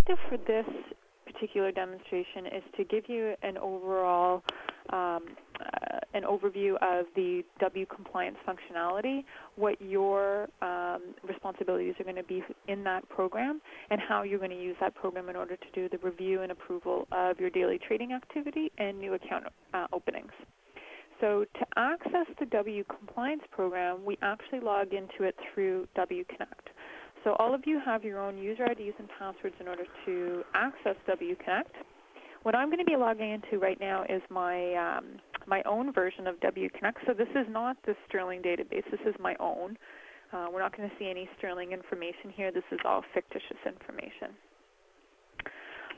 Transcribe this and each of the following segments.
objective for this particular demonstration is to give you an overall an overview of the W.Compliance functionality, what your responsibilities are going to be in that program, and how you're going to use that program in order to do the review and approval of your daily trading activity and new account openings. So to access the W.Compliance program, we actually log into it through W.Connect. So all of you have your own user IDs and passwords in order to access W.Connect. What I'm going to be logging into right now is my my own version of W.Connect. So this is not the Sterling database. This is my own. We're not going to see any Sterling information here. This is all fictitious information.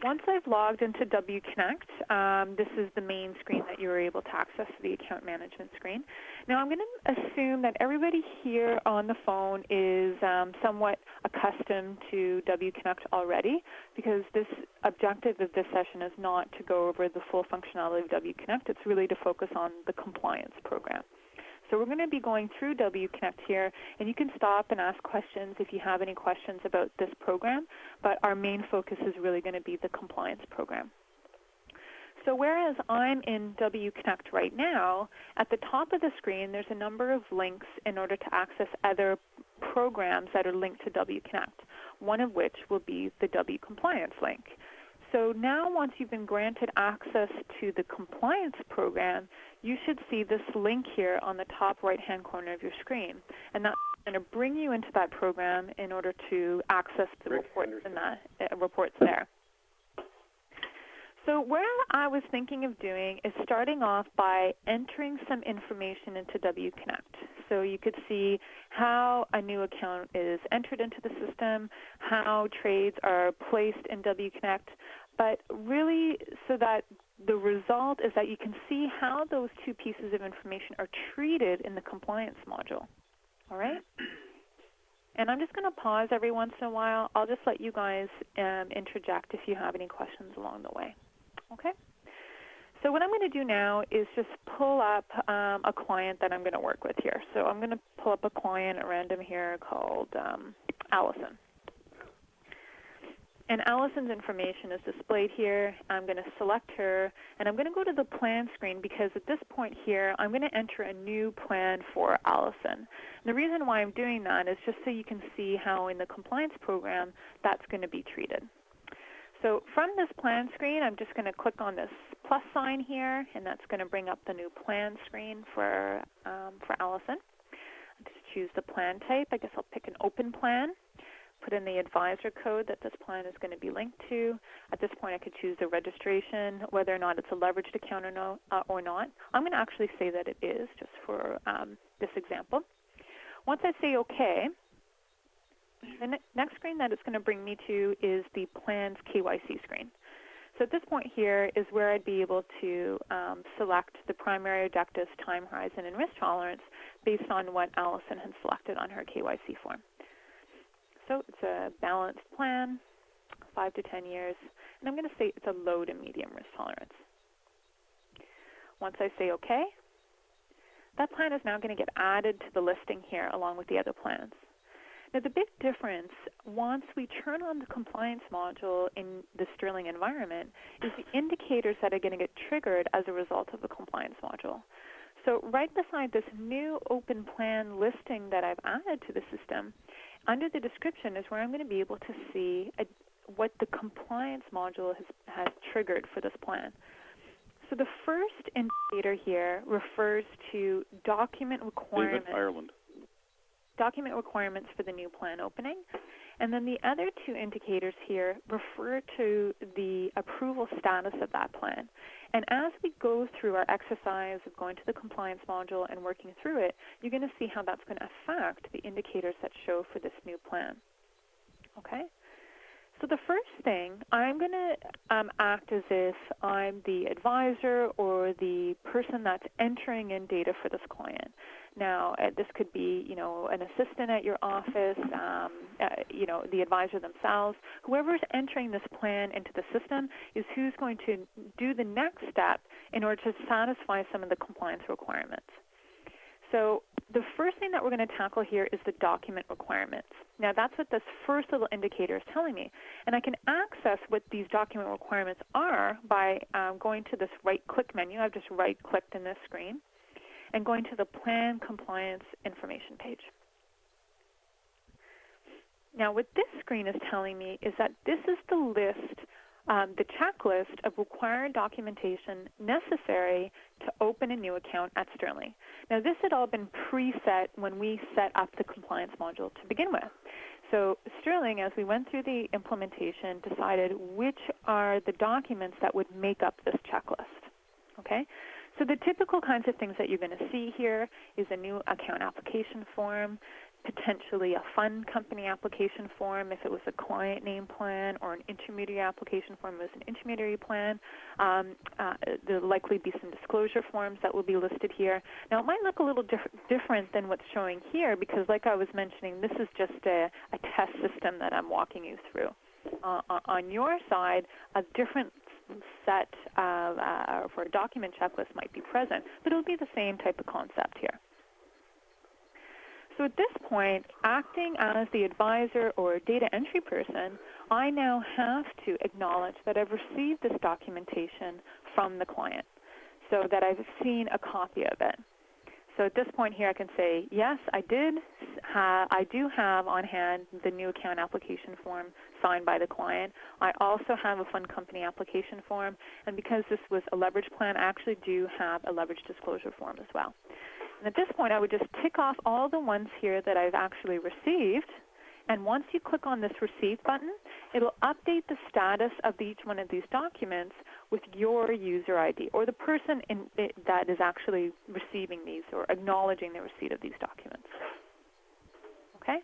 Once I've logged into W.Connect, this is the main screen that you were able to access, the account management screen. Now I'm going to assume that everybody here on the phone is somewhat accustomed to W.Connect already, because this objective of this session is not to go over the full functionality of W.Connect. It's really to focus on the compliance program. So we're going to be going through W.Connect here, and you can stop and ask questions if you have any questions about this program, but our main focus is really going to be the compliance program. So whereas I'm in W.Connect right now, at the top of the screen there's a number of links in order to access other programs that are linked to W.Connect, one of which will be the W.Compliance link. So now once you've been granted access to the compliance program, you should see this link here on the top right-hand corner of your screen. And that's going to bring you into that program in order to access the reports in that reports there. So where I was thinking of doing is starting off by entering some information into W.Connect. So you could see how a new account is entered into the system, how trades are placed in W.Connect, but really so that the result is that you can see how those two pieces of information are treated in the compliance module. All right? And I'm just going to pause every once in a while. I'll just let you guys interject if you have any questions along the way. Okay? So what I'm going to do now is just pull up a client that I'm going to work with here. So I'm going to pull up a client at random here called Allison. And Allison's information is displayed here. I'm going to select her, and I'm going to go to the plan screen because at this point here, I'm going to enter a new plan for Allison. And the reason why I'm doing that is just so you can see how in the compliance program that's going to be treated. So from this plan screen, I'm just going to click on this plus sign here, and that's going to bring up the new plan screen for Allison. I'll just choose the plan type. I guess I'll pick an open plan. Put in the advisor code that this plan is going to be linked to. At this point, I could choose the registration, whether or not it's a leveraged account or not. I'm going to actually say that it is, just for this example. Once I say OK, the next screen that it's going to bring me to is the plan's KYC screen. So at this point here is where I'd be able to select the primary objectives, time horizon, and risk tolerance based on what Allison had selected on her KYC form. So it's a balanced plan, 5 to 10 years, and I'm going to say it's a low to medium risk tolerance. Once I say OK, that plan is now going to get added to the listing here along with the other plans. Now the big difference once we turn on the compliance module in the Sterling environment is the indicators that are going to get triggered as a result of the compliance module. So right beside this new open plan listing that I've added to the system, under the description is where I'm going to be able to see what the compliance module has triggered for this plan. So the first indicator here refers to document requirements. Document requirements for the new plan opening. And then the other two indicators here refer to the approval status of that plan. And as we go through our exercise of going to the compliance module and working through it, you're going to see how that's going to affect the indicators that show for this new plan. Okay? So the first thing, I'm going to act as if I'm the advisor or the person that's entering in data for this client. Now, this could be, an assistant at your office, the advisor themselves. Whoever's entering this plan into the system is who's going to do the next step in order to satisfy some of the compliance requirements. So the first thing that we're going to tackle here is the document requirements. Now that's what this first little indicator is telling me. And I can access what these document requirements are by going to this right-click menu. I've just right-clicked in this screen and going to the Plan Compliance Information page. Now what this screen is telling me is that this is the list, the checklist of required documentation necessary to open a new account at Sterling. Now this had all been preset when we set up the compliance module to begin with. So Sterling, as we went through the implementation, decided which are the documents that would make up this checklist. Okay? So the typical kinds of things that you're going to see here is a new account application form, potentially a fund company application form if it was a client name plan, or an intermediary application form if it was an intermediary plan. There'll likely be some disclosure forms that will be listed here. Now, it might look a little different than what's showing here because, like I was mentioning, this is just a test system that I'm walking you through. On your side, a different set for a document checklist might be present, but it'll be the same type of concept here. So at this point, acting as the advisor or data entry person, I now have to acknowledge that I've received this documentation from the client, so that I've seen a copy of it. So at this point here, I can say, yes, I do have on hand the new account application form signed by the client. I also have a fund company application form, and because this was a leverage plan, I actually do have a leverage disclosure form as well. And at this point, I would just tick off all the ones here that I've actually received. And once you click on this Receive button, it'll update the status of each one of these documents with your user ID, or the person that is actually receiving these or acknowledging the receipt of these documents. Okay?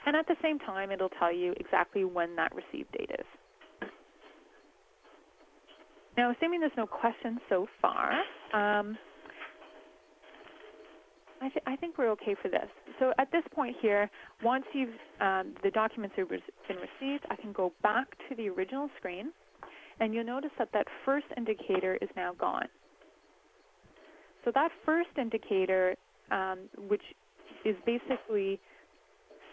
And at the same time, it'll tell you exactly when that receive date is. Now, assuming there's no questions so far, I think we're okay for this. So at this point here, once the documents have been received, I can go back to the original screen, and you'll notice that that first indicator is now gone. So that first indicator, which is basically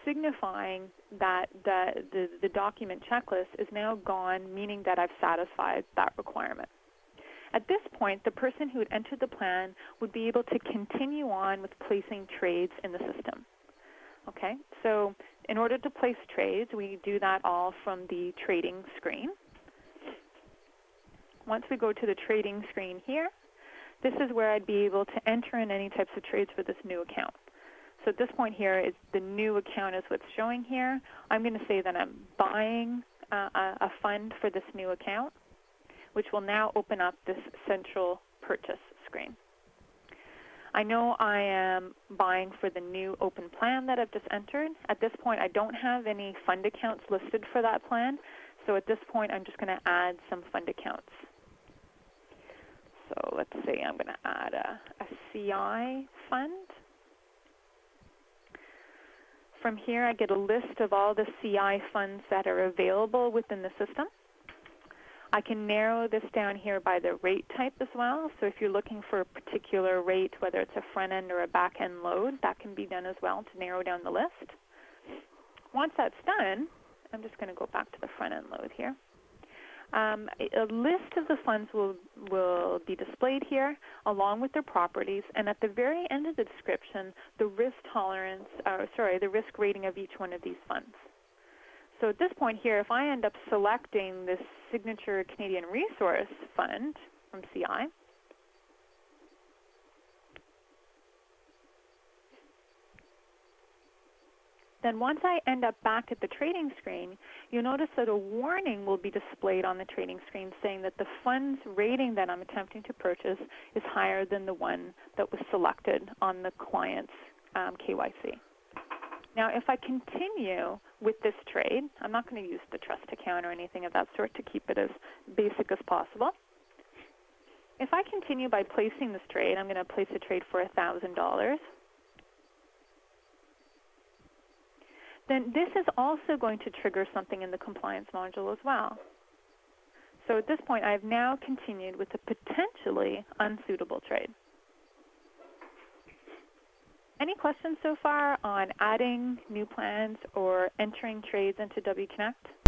signifying that the document checklist is now gone, meaning that I've satisfied that requirement. At this point, the person who had entered the plan would be able to continue on with placing trades in the system. Okay, so in order to place trades, we do that all from the trading screen. Once we go to the trading screen here, this is where I'd be able to enter in any types of trades for this new account. So at this point here, is the new account is what's showing here. I'm going to say that I'm buying a fund for this new account, which will now open up this central purchase screen. I know I am buying for the new open plan that I've just entered. At this point, I don't have any fund accounts listed for that plan, so at this point, I'm just going to add some fund accounts. So let's say I'm going to add a CI fund. From here, I get a list of all the CI funds that are available within the system. I can narrow this down here by the rate type as well. So if you're looking for a particular rate, whether it's a front-end or a back-end load, that can be done as well to narrow down the list. Once that's done, I'm just going to go back to the front-end load here. A list of the funds will be displayed here along with their properties, and at the very end of the description, the risk tolerance, the risk rating of each one of these funds. So at this point here, if I end up selecting this Signature Canadian Resource Fund from CI, then once I end up back at the trading screen, you'll notice that a warning will be displayed on the trading screen saying that the fund's rating that I'm attempting to purchase is higher than the one that was selected on the client's KYC. Now, if I continue with this trade, I'm not going to use the trust account or anything of that sort to keep it as basic as possible. If I continue by placing this trade, I'm going to place a trade for $1,000. Then this is also going to trigger something in the compliance module as well. So at this point, I've now continued with a potentially unsuitable trade. Any questions so far on adding new plans or entering trades into WConnect?